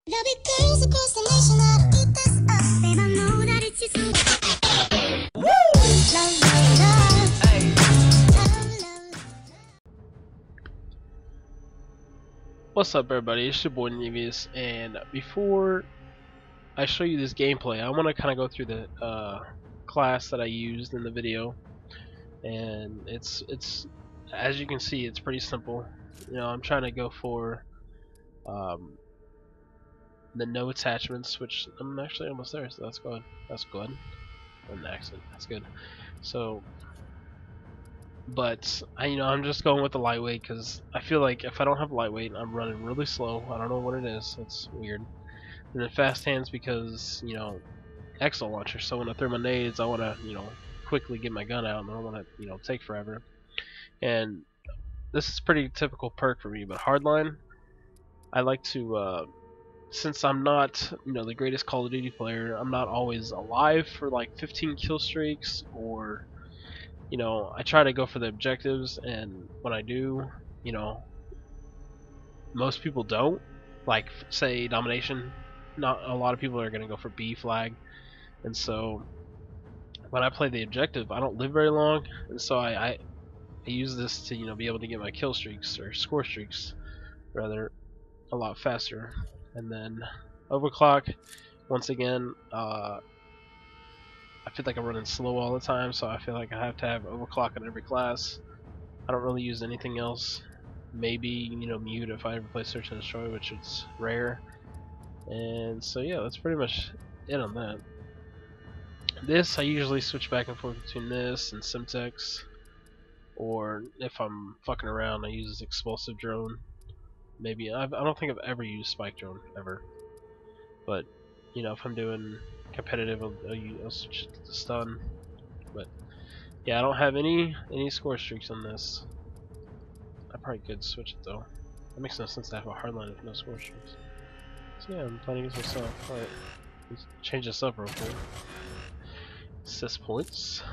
There'll be girls across the nation that'll eat this up. Babe, I know that it's your Woo! Love, love, love. Hey. Love, love. What's up, everybody? It's your boy Nevius, and before I show you this gameplay, I want to kind of go through the class that I used in the video, and it's as you can see, it's pretty simple. You know, I'm trying to go for the no attachments, which I'm actually almost there, so that's good. That's good. An accent. That's good. So, but I'm just going with the lightweight because I feel like if I don't have lightweight, I'm running really slow. I don't know what it is. It's weird. And then fast hands because exo launcher. So when I throw my nades, I want to quickly get my gun out, and I don't want to take forever. And this is pretty typical perk for me. But hardline, I like to since I'm not the greatest Call of Duty player, I'm not always alive for like 15 kill streaks, or I try to go for the objectives, and when I do, most people don't. Like, say, domination, not a lot of people are going to go for B flag, and so when I play the objective, I don't live very long, and so I use this to be able to get my kill streaks, or score streaks rather, a lot faster. And then overclock, once again, I feel like I'm running slow all the time, so I feel like I have to have overclock in every class. I don't really use anything else. Maybe mute if I ever play search and destroy, which is rare. And so yeah, that's pretty much it on that. This, I usually switch back and forth between this and Simtex, or if I'm fucking around, I use this explosive drone. Maybe I don't think I've ever used spike drone ever, but if I'm doing competitive, I'll switch it to stun. But yeah, I don't have any score streaks on this. I probably could switch it though. That makes no sense to have a hardline with no score streaks. So yeah, I'm playing against myself. Alright, let's change this up real quick. Assist points.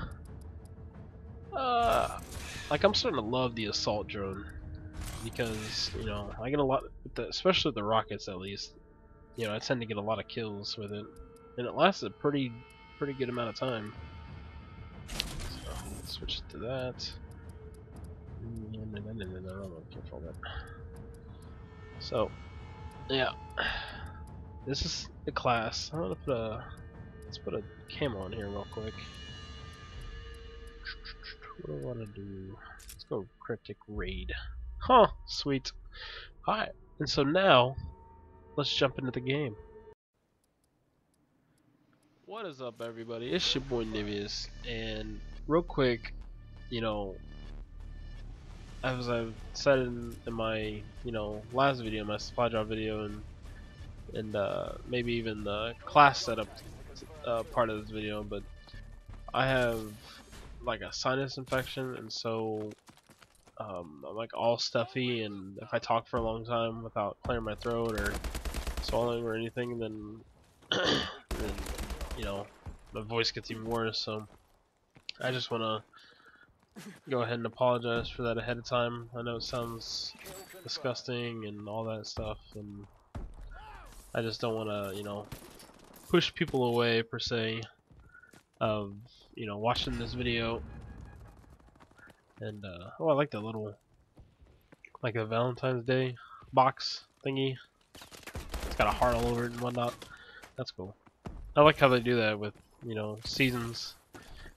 Like, I'm starting to love the assault drone because I get a lot, especially with the rockets at least. I tend to get a lot of kills with it, and it lasts a pretty good amount of time. So let's switch it to that. No, careful that. So yeah, this is the class. I'm gonna let's put a camo on here real quick. What do I want to do? Let's go cryptic raid. Huh, sweet. Alright, and so now let's jump into the game. What is up, everybody? It's your boy Nivius, and real quick, as I've said in my last video, my supply drop video, and maybe even the class setup part of this video, but I have like a sinus infection, and so I'm like all stuffy, and if I talk for a long time without clearing my throat or swallowing or anything, then my voice gets even worse. So I just want to go ahead and apologize for that ahead of time. I know it sounds disgusting and all that stuff, and I just don't want to push people away per se of watching this video. And oh, I like that little, like, a Valentine's Day box thingy. It's got a heart all over it and whatnot. That's cool. I like how they do that with seasons.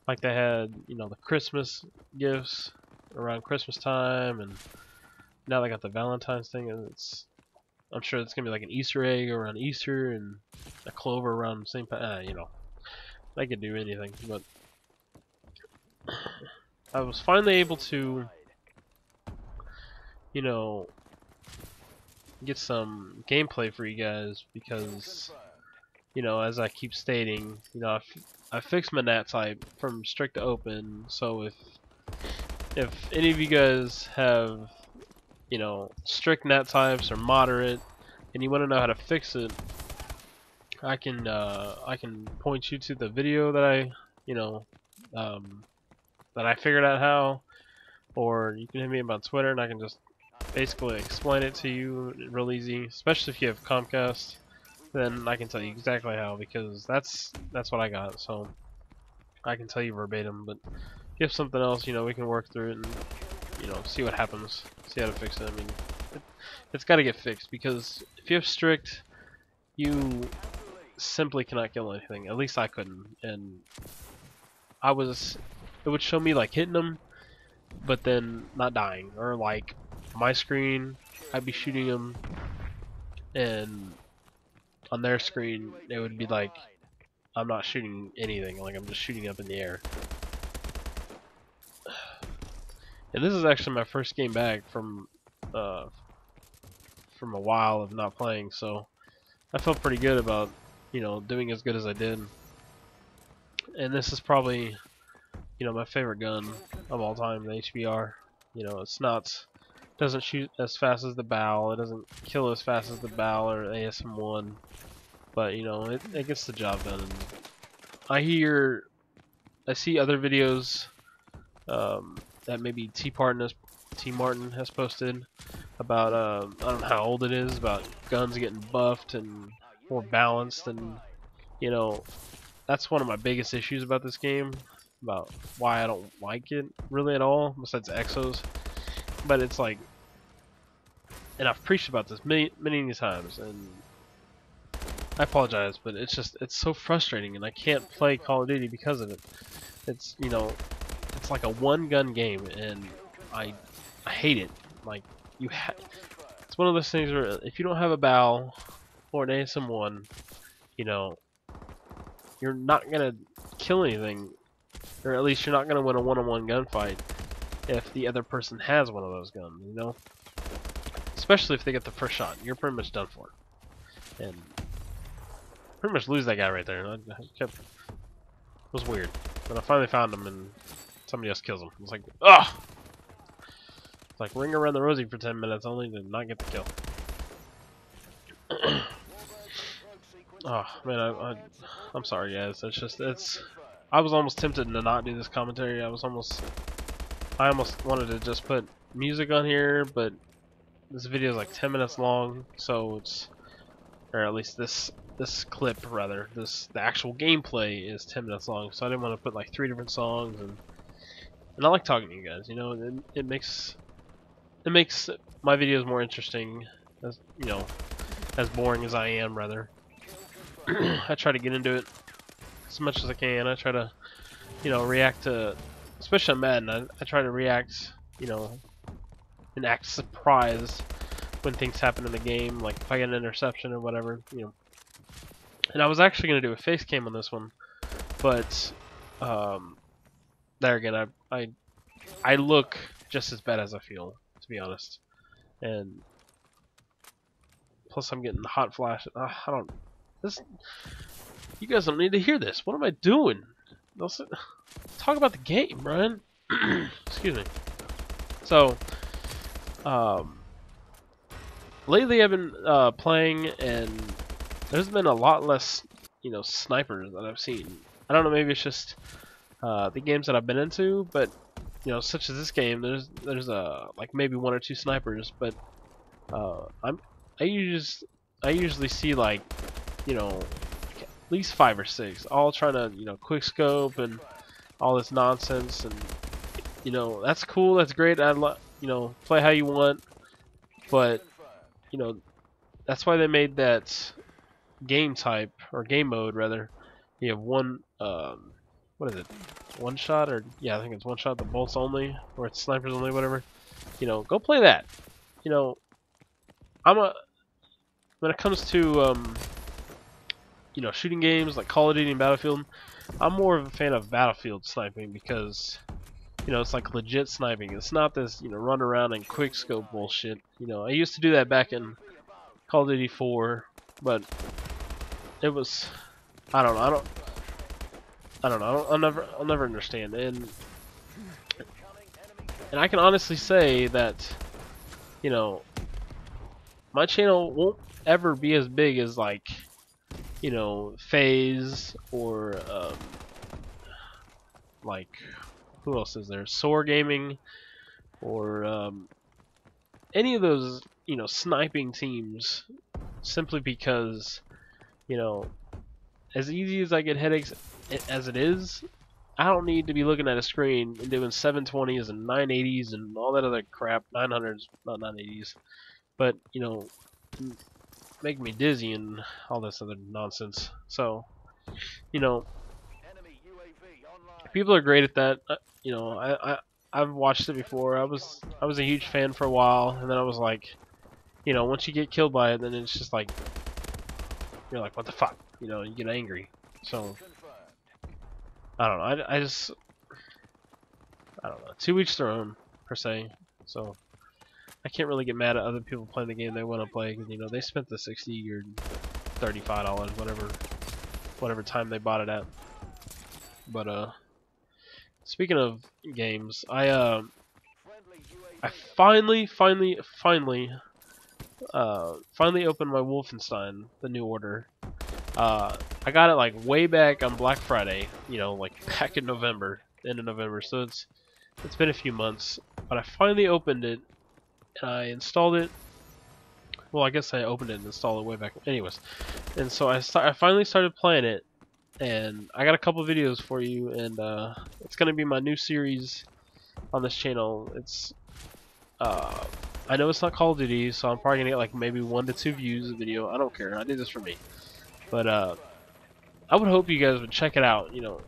Like they had the Christmas gifts around Christmas time, and now they got the Valentine's thing, and I'm sure it's gonna be like an Easter egg around Easter and a clover around St. They could do anything. But I was finally able to get some gameplay for you guys because as I keep stating, I fixed my nat type from strict to open. So if any of you guys have strict nat types or moderate, and you want to know how to fix it, I can point you to the video that I figured out how, or you can hit me up on Twitter and I can just basically explain it to you real easy, especially if you have Comcast. then I can tell you exactly how, because that's what I got. So I can tell you verbatim. But if you have something else, you know, we can work through it and, you know, see what happens, see how to fix it. I mean, it's got to get fixed, because if you have strict, you simply cannot kill anything. At least I couldn't, and it would show me like hitting them, but then not dying, or like my screen, I'd be shooting them, and on their screen it would be like I'm not shooting anything, like I'm just shooting up in the air. And this is actually my first game back from a while of not playing, so I felt pretty good about, you know, doing as good as I did. And this is probably, you know, my favorite gun of all time, the HBR. You know, doesn't shoot as fast as the BAL, it doesn't kill as fast as the BAL or ASM1, but you know, it gets the job done. And I see other videos that maybe T Martin has posted about I don't know how old it is, about guns getting buffed and more balanced, and you know, that's one of my biggest issues about this game, about why I don't like it really at all, besides exos. But it's like, and I've preached about this many times, and I apologize, but it's so frustrating, and I can't play Call of Duty because of it. It's, you know, it's like a one-gun game, and I hate it. Like, it's one of those things where if you don't have a BAL or an ASM1, you know, you're not gonna kill anything, or at least you're not gonna win a one-on-one gunfight if the other person has one of those guns, you know? Especially if they get the first shot, you're pretty much done for. And pretty much lose that guy right there. It was weird. But I finally found him, and somebody else kills him. It's like, ugh! It's like ring around the rosy for 10 minutes only to not get the kill. Oh man, I'm sorry guys. I was almost tempted to not do this commentary. I almost wanted to just put music on here, but this video is like 10 minutes long, so or at least this clip rather, the actual gameplay is 10 minutes long, so I didn't want to put like 3 different songs, and I like talking to you guys, you know. It makes my videos more interesting, as you know, as boring as I am rather. I try to get into it as much as I can. I try to, you know, react to, especially on Madden, I try to react, you know, and act surprised when things happen in the game, like if I get an interception or whatever, you know. And I was actually going to do a face cam on this one, but there again, I look just as bad as I feel, to be honest. And plus I'm getting the hot flash. You guys don't need to hear this. What am I doing? Talk about the game, Brian. Excuse me. So, lately I've been playing, and there's been a lot less, you know, snipers that I've seen. I don't know, maybe it's just the games that I've been into, but you know, such as this game, there's like maybe 1 or 2 snipers, but I usually see like, you know, at least 5 or 6, all trying to, you know, quick scope and all this nonsense. And you know, that's cool, that's great. You know, play how you want, but you know, that's why they made that game type, or game mode rather. You have one, what is it? One shot, or yeah, I think it's one shot. The bolts only, or it's snipers only, whatever. You know, go play that. You know, when it comes to you know, shooting games like Call of Duty and Battlefield, I'm more of a fan of Battlefield sniping, because you know, it's like legit sniping. It's not this, you know, run around and quick scope bullshit. You know, I used to do that back in Call of Duty 4, but it was, I don't know. I'll never understand. And I can honestly say that, you know, my channel won't ever be as big as like, you know, FaZe, or like, who else is there? Soar Gaming, or any of those, you know, sniping teams, simply because you know, as easy as I get headaches as it is, I don't need to be looking at a screen and doing 720s and 980s and all that other crap, 900s, not 980s, but, you know, making me dizzy and all this other nonsense. So, you know, people are great at that. You know, I've watched it before. I was a huge fan for a while, and then I was like, you know, once you get killed by it, then it's just like you're like, what the fuck? You know, you get angry. So I don't know. I don't know. To each their own, per se. So I can't really get mad at other people playing the game they want to play, because you know they spent the $60 or $35, whatever time they bought it at. But speaking of games, I finally opened my Wolfenstein: The New Order. I got it like way back on Black Friday, you know, like back in November, end of November. So it's been a few months, but I finally opened it and I installed it. Well, I guess I opened it and installed it way back. Anyways, and so I finally started playing it, and I got a couple videos for you, and it's gonna be my new series on this channel. It's I know it's not Call of Duty, so I'm probably gonna get like maybe 1 to 2 views a video. I don't care. I did this for me, but I would hope you guys would check it out. You know,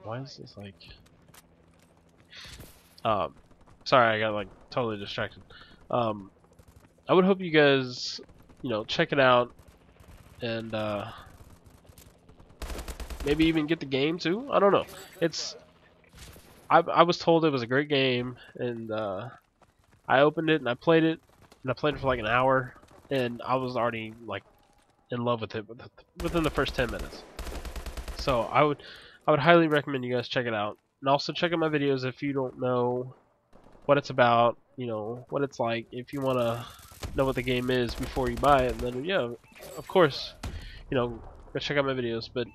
why is this like? Sorry, I got like totally distracted. I would hope you guys, you know, check it out and maybe even get the game too. I don't know. I was told it was a great game, and I opened it and I played it, and I played it for like an hour, and I was already like in love with it within the first 10 minutes. So I would highly recommend you guys check it out, and also check out my videos if you don't know what it's about, you know, what it's like. If you want to know what the game is before you buy it, then yeah, of course, you know, go check out my videos. But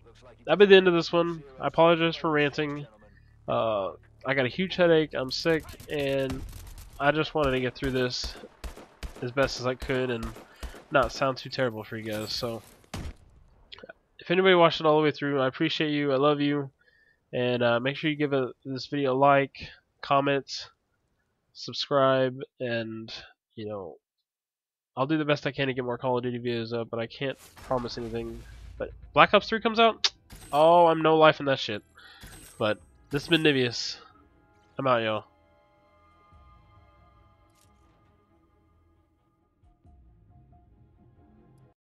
that'll be the end of this one. I apologize for ranting. I got a huge headache, I'm sick, and I just wanted to get through this as best as I could and not sound too terrible for you guys. So if anybody watched it all the way through, I appreciate you, I love you, and make sure you give this video a like, comment, subscribe, and you know, I'll do the best I can to get more Call of Duty videos up, but I can't promise anything. But Black Ops 3 comes out, oh, I'm no life in that shit. But this has been Nivius. I'm out, y'all.